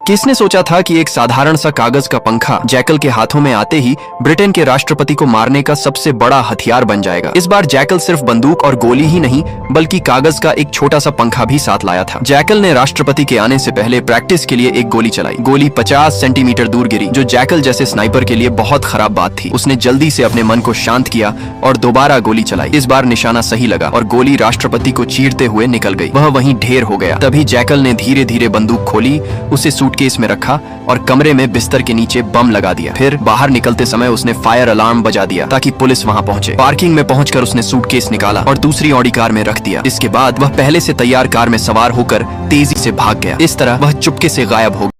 किसने सोचा था कि एक साधारण सा कागज का पंखा जैकल के हाथों में आते ही ब्रिटेन के राष्ट्रपति को मारने का सबसे बड़ा हथियार बन जाएगा। इस बार जैकल सिर्फ बंदूक और गोली ही नहीं बल्कि कागज का एक छोटा सा पंखा भी साथ लाया था। जैकल ने राष्ट्रपति के आने से पहले प्रैक्टिस के लिए एक गोली चलाई। गोली 50 सेंटीमीटर दूर गिरी, जो जैकल जैसे स्नाइपर के लिए बहुत खराब बात थी। उसने जल्दी से अपने मन को शांत किया और दोबारा गोली चलाई। इस बार निशाना सही लगा और गोली राष्ट्रपति को चीरते हुए निकल गई। वह वहीं ढेर हो गया। तभी जैकल ने धीरे धीरे बंदूक खोली, उसे सूटकेस में रखा और कमरे में बिस्तर के नीचे बम लगा दिया। फिर बाहर निकलते समय उसने फायर अलार्म बजा दिया ताकि पुलिस वहां पहुंचे। पार्किंग में पहुंचकर उसने सूटकेस निकाला और दूसरी ऑडी कार में रख दिया। इसके बाद वह पहले से तैयार कार में सवार होकर तेजी से भाग गया। इस तरह वह चुपके से गायब हो गया।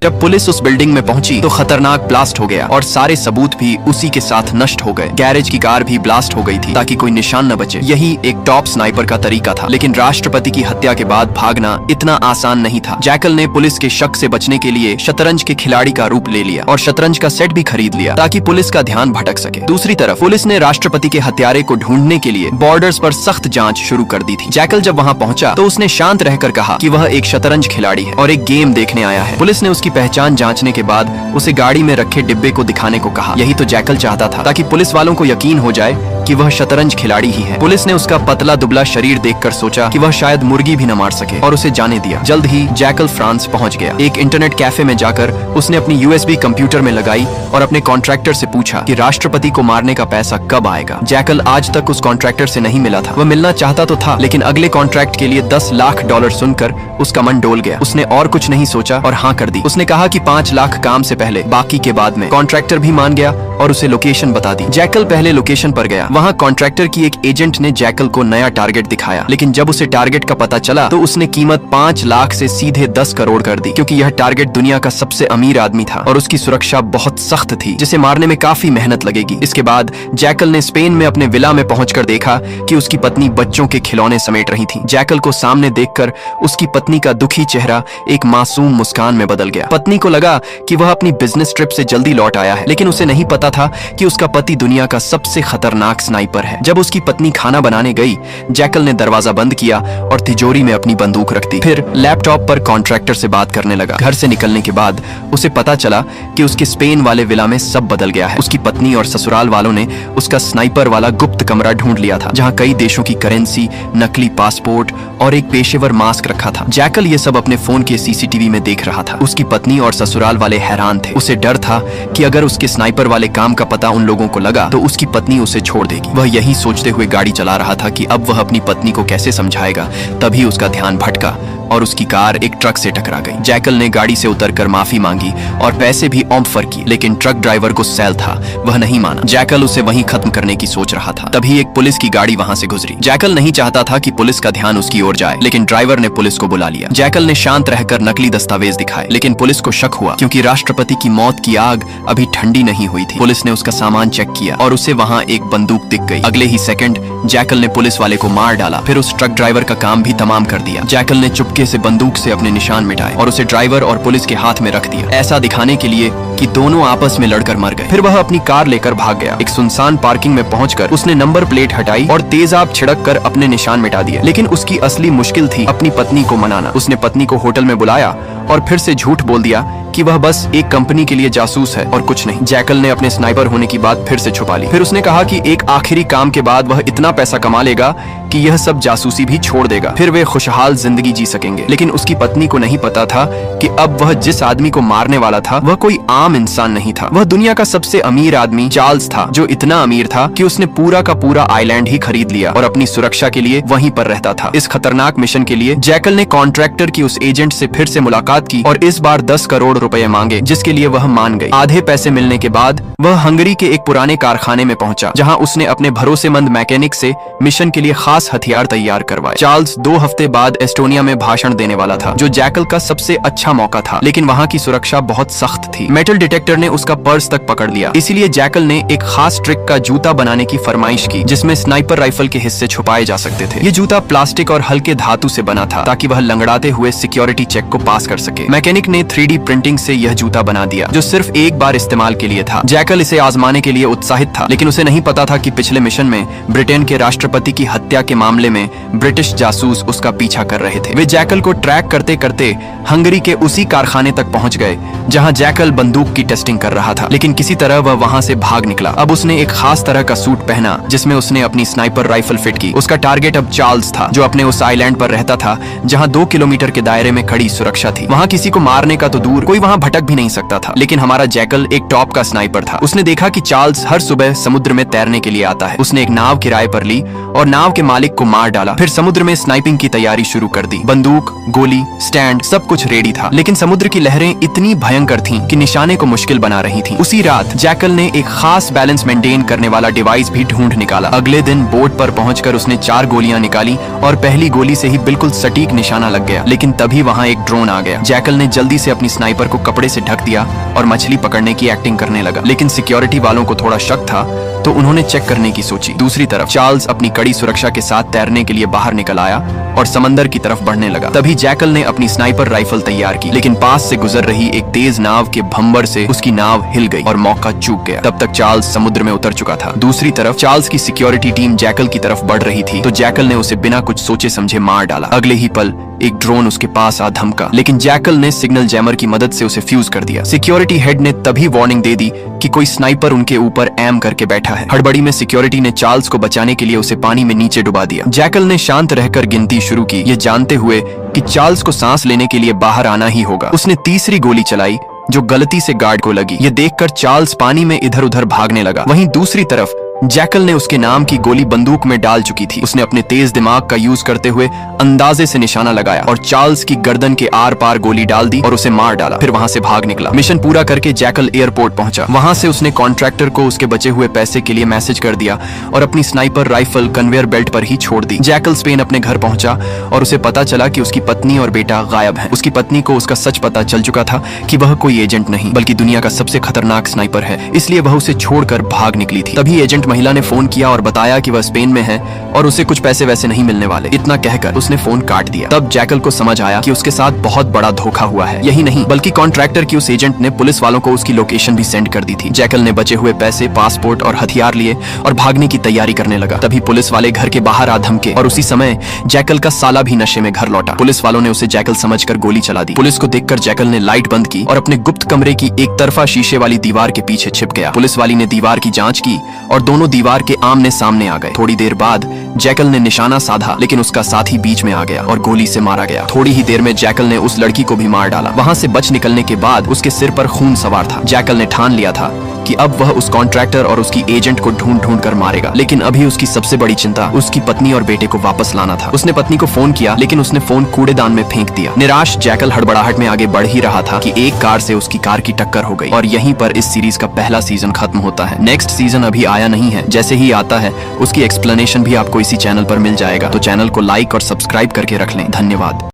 जब पुलिस उस बिल्डिंग में पहुंची तो खतरनाक ब्लास्ट हो गया और सारे सबूत भी उसी के साथ नष्ट हो गए। गैरेज की कार भी ब्लास्ट हो गई थी ताकि कोई निशान न बचे। यही एक टॉप स्नाइपर का तरीका था। लेकिन राष्ट्रपति की हत्या के बाद भागना इतना आसान नहीं था। जैकल ने पुलिस के शक से बचने के लिए शतरंज के खिलाड़ी का रूप ले लिया और शतरंज का सेट भी खरीद लिया ताकि पुलिस का ध्यान भटक सके। दूसरी तरफ पुलिस ने राष्ट्रपति के हत्यारे को ढूंढने के लिए बॉर्डर्स पर सख्त जांच शुरू कर दी थी। जैकल जब वहां पहुंचा तो उसने शांत रहकर कहा कि वह एक शतरंज खिलाड़ी है और एक गेम देखने आया है। पुलिस ने उसकी पहचान जांचने के बाद उसे गाड़ी में रखे डिब्बे को दिखाने को कहा। यही तो जैकल चाहता था, ताकि पुलिस वालों को यकीन हो जाए कि वह शतरंज खिलाड़ी ही है। पुलिस ने उसका पतला दुबला शरीर देखकर सोचा कि वह शायद मुर्गी भी न मार सके और उसे जाने दिया। जल्द ही जैकल फ्रांस पहुंच गया। एक इंटरनेट कैफे में जाकर उसने अपनी यूएसबी कंप्यूटर में लगाई और अपने कॉन्ट्रैक्टर से पूछा कि राष्ट्रपति को मारने का पैसा कब आएगा। जैकल आज तक उस कॉन्ट्रैक्टर से नहीं मिला था। वह मिलना चाहता तो था, लेकिन अगले कॉन्ट्रैक्ट के लिए $10 लाख सुनकर उसका मन डोल गया। उसने और कुछ नहीं सोचा और हाँ कर दी। उसने कहा कि 5 लाख काम से पहले, बाकी के बाद में। कॉन्ट्रैक्टर भी मान गया और उसे लोकेशन बता दी। जैकल पहले लोकेशन पर गया। वहाँ कॉन्ट्रैक्टर की एक एजेंट ने जैकल को नया टारगेट दिखाया, लेकिन जब उसे टारगेट का पता चला तो उसने कीमत 5 लाख से सीधे 10 करोड़ कर दी, क्योंकि यह टारगेट दुनिया का सबसे अमीर आदमी था और उसकी सुरक्षा बहुत सख्त थी, जिसे मारने में काफी मेहनत लगेगी। इसके बाद जैकल ने स्पेन में अपने विला में पहुंचकर देखा कि उसकी पत्नी बच्चों के खिलौने समेट रही थी। जैकल को सामने देखकर उसकी पत्नी का दुखी चेहरा एक मासूम मुस्कान में बदल गया। पत्नी को लगा कि वह अपनी बिजनेस ट्रिप से जल्दी लौट आया है, लेकिन उसे नहीं पता था कि उसका पति दुनिया का सबसे खतरनाक स्नाइपर है। जब उसकी पत्नी खाना बनाने गई, जैकल ने दरवाजा बंद किया और तिजोरी में अपनी बंदूक रख दी। फिर लैपटॉप पर कॉन्ट्रैक्टर से बात करने लगा। घर से निकलने के बाद उसे पता चला कि उसके स्पेन वाले विला में सब बदल गया है। उसकी पत्नी और ससुराल वालों ने उसका स्नाइपर वाला गुप्त कमरा ढूंढ लिया था, जहां कई देशों की करेंसी, नकली पासपोर्ट और एक पेशेवर मास्क रखा था। जैकल ये सब अपने फोन के सीसीटीवी में देख रहा था। उसकी पत्नी और ससुराल वाले हैरान थे। उसे डर था कि अगर उसके स्नाइपर वाले काम का पता उन लोगों को लगा तो उसकी पत्नी उसे छोड़ देगी। वह यही सोचते हुए गाड़ी चला रहा था कि अब वह अपनी पत्नी को कैसे समझाएगा। तभी उसका ध्यान भटका और उसकी कार एक ट्रक से टकरा गई। जैकल ने गाड़ी से उतरकर माफी मांगी और पैसे भी ऑफर किए, लेकिन ट्रक ड्राइवर को सेल था, वह नहीं माना। जैकल उसे वहीं खत्म करने की सोच रहा था। तभी एक पुलिस की गाड़ी वहां से गुजरी। जैकल नहीं चाहता था कि पुलिस का ध्यान उसकी ओर जाए, लेकिन ड्राइवर ने पुलिस को बुला लिया। जैकल ने शांत रहकर नकली दस्तावेज दिखाए, लेकिन पुलिस को शक हुआ क्योंकि राष्ट्रपति की मौत की आग अभी ठंडी नहीं हुई थी। पुलिस ने उसका सामान चेक किया और उसे वहां एक बंदूक दिख गई। अगले ही सेकंड जैकल ने पुलिस वाले को मार डाला। फिर उस ट्रक ड्राइवर का काम भी तमाम कर दिया। जैकल ने चुपके से बंदूक से अपने निशान मिटाए और उसे ड्राइवर और पुलिस के हाथ में रख दिया, ऐसा दिखाने के लिए कि दोनों आपस में लड़कर मर गए। फिर वह अपनी कार लेकर भाग गया। एक सुनसान पार्किंग में पहुंचकर उसने नंबर प्लेट हटाई और तेजाब छिड़क कर अपने निशान मिटा दिए। लेकिन उसकी असली मुश्किल थी अपनी पत्नी को मनाना। उसने पत्नी को होटल में बुलाया और फिर से झूठ बोल दिया कि वह बस एक कंपनी के लिए जासूस है और कुछ नहीं। जैकल ने अपने स्नाइपर होने की बात फिर से छुपा ली। फिर उसने कहा कि एक आखिरी काम के बाद वह इतना पैसा कमा लेगा कि यह सब जासूसी भी छोड़ देगा, फिर वे खुशहाल जिंदगी जी सकेंगे। लेकिन उसकी पत्नी को नहीं पता था कि अब वह जिस आदमी को मारने वाला था वह कोई आम इंसान नहीं था। वह दुनिया का सबसे अमीर आदमी चार्ल्स था, जो इतना अमीर था कि उसने पूरा का पूरा आइलैंड ही खरीद लिया और अपनी सुरक्षा के लिए वहीं पर रहता था। इस खतरनाक मिशन के लिए जैकल ने कॉन्ट्रैक्टर की उस एजेंट से फिर से मुलाकात की और इस बार 10 करोड़ रुपए मांगे, जिसके लिए वह मान गई। आधे पैसे मिलने के बाद वह हंगरी के एक पुराने कारखाने में पहुंचा, जहां उसने अपने भरोसेमंद मैकेनिक से मिशन के लिए खास हथियार तैयार करवाए। चार्ल्स 2 हफ्ते बाद एस्टोनिया में भाषण देने वाला था, जो जैकल का सबसे अच्छा मौका था, लेकिन वहां की सुरक्षा बहुत सख्त थी। मेटल डिटेक्टर ने उसका पर्स तक पकड़ लिया। इसीलिए जैकल ने एक खास ट्रिक का जूता बनाने की फरमाइश की, जिसमें स्नाइपर राइफल के हिस्से छुपाए जा सकते थे। ये जूता प्लास्टिक और हल्के धातु से बना था, ताकि वह लंगड़ाते हुए सिक्योरिटी चेक को पास कर सके। मैकेनिक ने 3D प्रिंटिंग रिंग से यह जूता बना दिया जो सिर्फ एक बार इस्तेमाल के लिए था। जैकल इसे आजमाने के लिए उत्साहित था, लेकिन उसे नहीं पता था कि पिछले मिशन में ब्रिटेन के राष्ट्रपति की हत्या के मामले में ब्रिटिश जासूस उसका पीछा कर रहे थे। वे जैकल को ट्रैक करते करते हंगरी के उसी कारखाने तक पहुंच गए जहां जैकल बंदूक की टेस्टिंग कर रहा था, लेकिन किसी तरह वह वहां से भाग निकला। अब उसने एक खास तरह का सूट पहना जिसमें उसने अपनी स्नाइपर राइफल फिट की। उसका टारगेट अब चार्ल्स था जो अपने उस आइलैंड पर रहता था जहां 2 किलोमीटर के दायरे में खड़ी सुरक्षा थी। वहां किसी को मारने का तो दूर, कोई वहां भटक भी नहीं सकता था। लेकिन हमारा जैकल एक टॉप का स्नाइपर था। उसने देखा कि चार्ल्स हर सुबह समुद्र में तैरने के लिए आता है। उसने एक नाव किराए पर ली और नाव के मालिक को मार डाला। फिर समुद्र में स्नाइपिंग की तैयारी शुरू कर दी। बंदूक, गोली, स्टैंड सब कुछ रेडी था, लेकिन समुद्र की लहरें इतनी भयंकर थीं कि निशाने को मुश्किल बना रही थीं। उसी रात जैकल ने एक खास बैलेंस मेंटेन करने वाला डिवाइस भी ढूंढ निकाला। अगले दिन बोट पर पहुंचकर उसने 4 गोलियां निकाली और पहली गोली से ही बिल्कुल सटीक निशाना लग गया। लेकिन तभी वहां एक ड्रोन आ गया। जैकल ने जल्दी से अपनी स्नाइपर को कपड़े से ढक दिया और मछली पकड़ने की एक्टिंग करने लगा। लेकिन सिक्योरिटी वालों को थोड़ा शक था तो उन्होंने चेक करने की सोची। दूसरी तरफ चार्ल्स अपनी कड़ी सुरक्षा के साथ तैरने के लिए बाहर निकल आया और समंदर की तरफ बढ़ने लगा। तभी जैकल ने अपनी स्नाइपर राइफल तैयार की, लेकिन पास से गुजर रही एक तेज नाव के भंबर से उसकी नाव हिल गई और मौका चूक गया। तब तक चार्ल्स समुद्र में उतर चुका था। दूसरी तरफ चार्ल्स की सिक्योरिटी टीम जैकल की तरफ बढ़ रही थी तो जैकल ने उसे बिना कुछ सोचे समझे मार डाला। अगले ही पल एक ड्रोन उसके पास आ धमका, लेकिन जैकल ने सिग्नल जैमर की मदद से उसे फ्यूज कर दिया। सिक्योरिटी हेड ने तभी वार्निंग दे दी कि कोई स्नाइपर उनके ऊपर एम करके बैठा है। हड़बड़ी में सिक्योरिटी ने चार्ल्स को बचाने के लिए उसे पानी में नीचे डुबा दिया। जैकल ने शांत रहकर गिनती शुरू की, ये जानते हुए कि चार्ल्स को सांस लेने के लिए बाहर आना ही होगा। उसने तीसरी गोली चलाई जो गलती से गार्ड को लगी। ये देखकर चार्ल्स पानी में इधर उधर भागने लगा। वहीं दूसरी तरफ जैकल ने उसके नाम की गोली बंदूक में डाल चुकी थी। उसने अपने तेज दिमाग का यूज करते हुए अंदाजे से निशाना लगाया और चार्ल्स की गर्दन के आर पार गोली डाल दी और उसे मार डाला। फिर वहां से भाग निकला। मिशन पूरा करके जैकल एयरपोर्ट पहुंचा। वहां से उसने कॉन्ट्रैक्टर को उसके बचे हुए पैसे के लिए मैसेज कर दिया और अपनी स्नाइपर राइफल कन्वेयर बेल्ट पर ही छोड़ दी। जैकल स्पेन अपने घर पहुंचा और उसे पता चला कि उसकी पत्नी और बेटा गायब हैं। उसकी पत्नी को उसका सच पता चल चुका था कि वह कोई एजेंट नहीं बल्कि दुनिया का सबसे खतरनाक स्नाइपर है, इसलिए वह उसे छोड़कर भाग निकली थी। तभी एजेंट महिला ने फोन किया और बताया कि वह स्पेन में है और उसे कुछ पैसे वैसे नहीं मिलने वाले। इतना कहकर उसने फोन काट दिया। तब जैकल को समझ आया कि उसके साथ बहुत बड़ा धोखा हुआ है। यही नहीं बल्कि कॉन्ट्रैक्टर की उस एजेंट ने पुलिस वालों को उसकी लोकेशन भी सेंड कर दी थी। जैकल ने बचे हुए पैसे, पासपोर्ट और हथियार लिए और भागने की तैयारी करने लगा। तभी पुलिस वाले घर के बाहर आ धमके और उसी समय जैकल का साला भी नशे में घर लौटा। पुलिस वालों ने उसे जैकल समझकर गोली चला दी। पुलिस को देखकर जैकल ने लाइट बंद की और अपने गुप्त कमरे की एक तरफा शीशे वाली दीवार के पीछे छिप गया। पुलिस वाली ने दीवार की जांच की और दोनों दीवार के आमने सामने आ गए। थोड़ी देर बाद जैकल ने निशाना साधा, लेकिन उसका साथी बीच में आ गया और गोली से मारा गया। थोड़ी ही देर में जैकल ने उस लड़की को भी मार डाला। वहां से बच निकलने के बाद उसके सिर पर खून सवार था। जैकल ने ठान लिया था कि अब वह उस कॉन्ट्रैक्टर और उसकी एजेंट को ढूंढ ढूंढ कर मारेगा। लेकिन अभी उसकी सबसे बड़ी चिंता उसकी पत्नी और बेटे को वापस लाना था। उसने पत्नी को फोन किया, लेकिन उसने फोन कूड़ेदान में फेंक दिया। निराश जैकल हड़बड़ाहट में आगे बढ़ ही रहा था कि एक कार से उसकी कार की टक्कर हो गई और यहीं पर इस सीरीज का पहला सीजन खत्म होता है। नेक्स्ट सीजन अभी आया नहीं है। जैसे ही आता है उसकी एक्सप्लेनेशन भी आपको इसी चैनल पर मिल जाएगा। तो चैनल को लाइक और सब्सक्राइब करके रख लें। धन्यवाद।